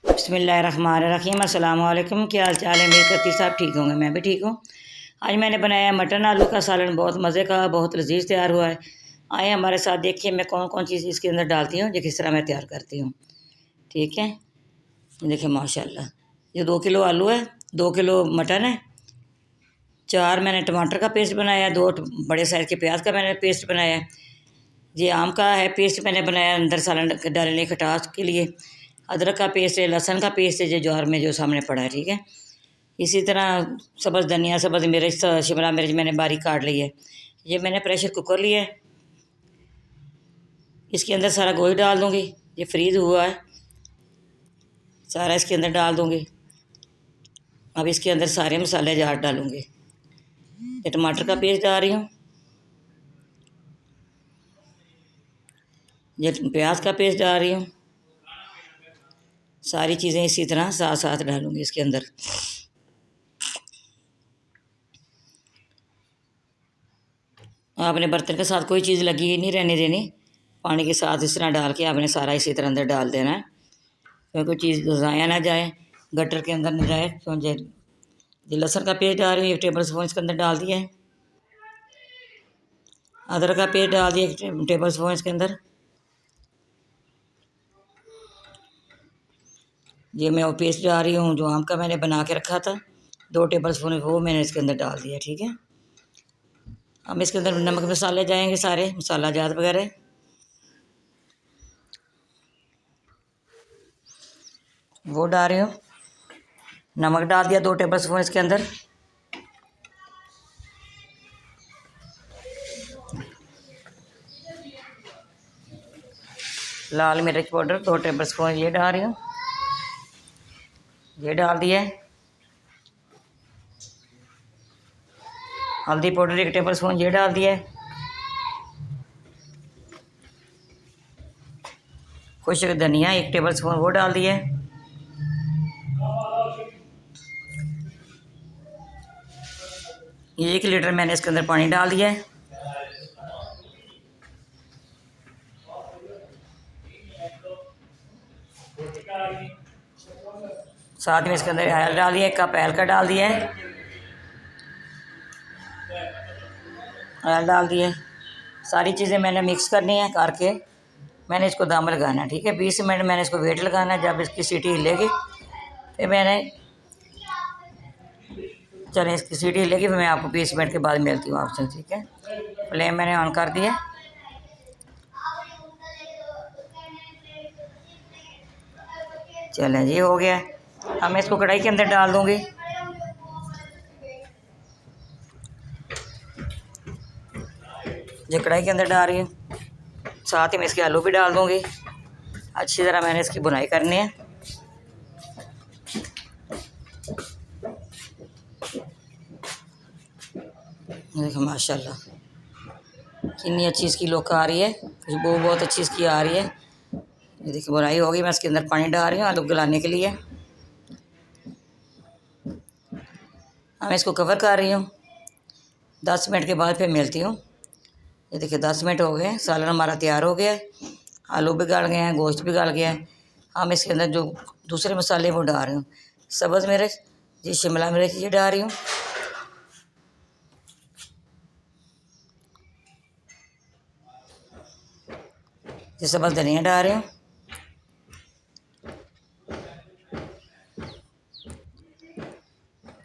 बिस्मिल्लाहिर्रहमानिर्रहीम। अस्सलाम वालेकुम। क्या हाल चाल है? उम्मीद करती सब ठीक होंगे, मैं भी ठीक हूँ। आज मैंने बनाया मटन आलू का सालन, बहुत मज़े का, बहुत लजीज तैयार हुआ है। आए हमारे साथ, देखिए मैं कौन कौन चीज़ इसके अंदर डालती हूँ, जो किस तरह मैं तैयार करती हूँ। ठीक है, देखिए माशाल्लाह, ये 2 किलो आलू है, 2 किलो मटन है, 4 मैंने टमाटर का पेस्ट बनाया, 2 बड़े साइज़ के प्याज का मैंने पेस्ट बनाया है। ये आम का है पेस्ट मैंने बनाया अंदर सालन डालने खटास के लिए। अदरक का पेस्ट है, लहसुन का पेस्ट है, जो जार में जो सामने पड़ा है। ठीक है, इसी तरह सब्ज़ धनिया, सब्ज़ मिर्च, शिमला मिर्च मैंने बारीक काट ली है। ये मैंने प्रेशर कुकर लिया है, इसके अंदर सारा गोश्त डाल दूँगी। ये फ्रीज़ हुआ है, सारा इसके अंदर डाल दूँगी। अब इसके अंदर सारे मसाले जार डालूँगी। ये टमाटर का पेस्ट डाल रही हूँ, ये प्याज का पेस्ट डाल रही हूँ। सारी चीज़ें इसी तरह साथ साथ डालूँगी इसके अंदर। आपने बर्तन के साथ कोई चीज़ लगी नहीं रहने देनी, पानी के साथ इस तरह डाल के आपने सारा इसी तरह अंदर डाल देना है, क्योंकि कोई चीज़ ज़ाया ना जाए, गटर के अंदर न जाए। समझे? ये लहसुन का पेस्ट डाल रही हूँ, 1 टेबल स्पून इसके अंदर डाल दिया है। अदरक का पेस्ट डाल दिया 1 टेबल स्पून इसके अंदर। ये मैं वो पेस्ट डाल रही हूँ जो आम का मैंने बना के रखा था, 2 टेबल स्पून, वो मैंने इसके अंदर डाल दिया। ठीक है, अब इसके अंदर नमक मसाले जाएंगे, सारे मसाला जात वगैरह। वो डाल रही हूँ, नमक डाल दिया 2 टेबल स्पून इसके अंदर। लाल मिर्च पाउडर 2 टेबल स्पून ये डाल रही हूँ, ये डाल दिया है। हल्दी पाउडर 1 टेबल स्पून ये डाल दिया है। खुश्क धनिया 1 टेबल स्पून वो डाल दिया है। ये 1 लीटर मैंने इसके अंदर पानी डाल दिया है। साथ में इसके अंदर ऑयल डाल दिया, 1 कप ऑयल का डाल दिया है, ऑयल डाल दिए। सारी चीज़ें मैंने मिक्स करनी है, करके मैंने इसको दम लगाना है। ठीक है, 20 मिनट मैंने इसको वेट लगाना है। जब इसकी सीटी हिलेगी फिर मैंने, चलें इसकी सीटी हिलेगी फिर मैं आपको 20 मिनट के बाद मिलती हूँ आपसे। ठीक है, फ्लेम मैंने ऑन कर दिया। चलें जी, हो गया। अब मैं इसको कढ़ाई के अंदर डाल दूँगी। ये कढ़ाई के अंदर डाल रही हूँ, साथ ही मैं इसके आलू भी डाल दूँगी। अच्छी तरह मैंने इसकी बुनाई करनी है। देखो माशाल्लाह कितनी अच्छी इसकी लुक आ रही है, खुशबू बहुत अच्छी इसकी आ रही है। ये देखिए बुनाई होगी, मैं इसके अंदर पानी डाल रही हूँ आलू गलाने के लिए। अब मैं इसको कवर कर रही हूँ, 10 मिनट के बाद फिर मिलती हूँ। ये देखिए 10 मिनट हो गए, सालन हमारा तैयार हो गया है। आलू भी गल गए हैं, गोश्त भी गल गया है। हम इसके अंदर जो दूसरे मसाले वो डाल रही हूँ, सब्ज़ मिर्च, ये शिमला मिर्च ये डाल रही हूँ, ये सब्ज़ धनिया डाल रही हूँ,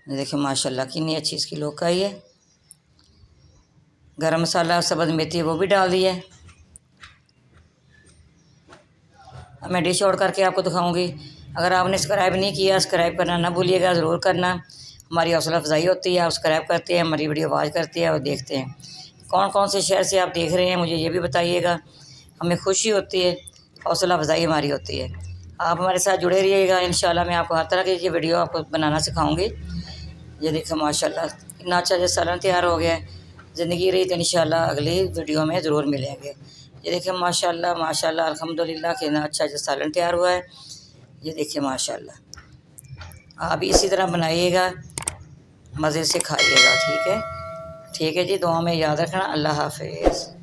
ये देखिए माशाल्लाह कितनी अच्छी इसकी लुक आई है। गरम मसाला, सब्ज़ मेथी वो भी डाल दिया है। अब मैं डिश आउट करके आपको दिखाऊंगी। अगर आपने सब्सक्राइब नहीं किया, सब्सक्राइब करना ना भूलिएगा, ज़रूर करना। हमारी हौसला अफजाई होती है, आप सब्सक्राइब करते हैं, हमारी वीडियो वॉच करते हैं और देखते हैं। कौन कौन से शहर से आप देख रहे हैं मुझे ये भी बताइएगा, हमें खुशी होती है, हौसला अफजाई हमारी होती है। आप हमारे साथ जुड़े रहिएगा, इंशाल्लाह मैं आपको हर तरह की ये वीडियो आपको बनाना सिखाऊंगी। ये देखो माशाल्लाह इतना अच्छा जो सालन तैयार हो गया है। ज़िंदगी रही तो इंशाल्लाह अगली वीडियो में ज़रूर मिलेंगे। ये देखिए माशाल्लाह माशाल्लाह अल्हम्दुलिल्लाह कितना अच्छा जो सालन तैयार हुआ है। ये देखिए माशाल्लाह, आप इसी तरह बनाइएगा, मज़े से खाइएगा। ठीक है जी, दुआ में याद रखना। अल्लाह हाफ़िज़।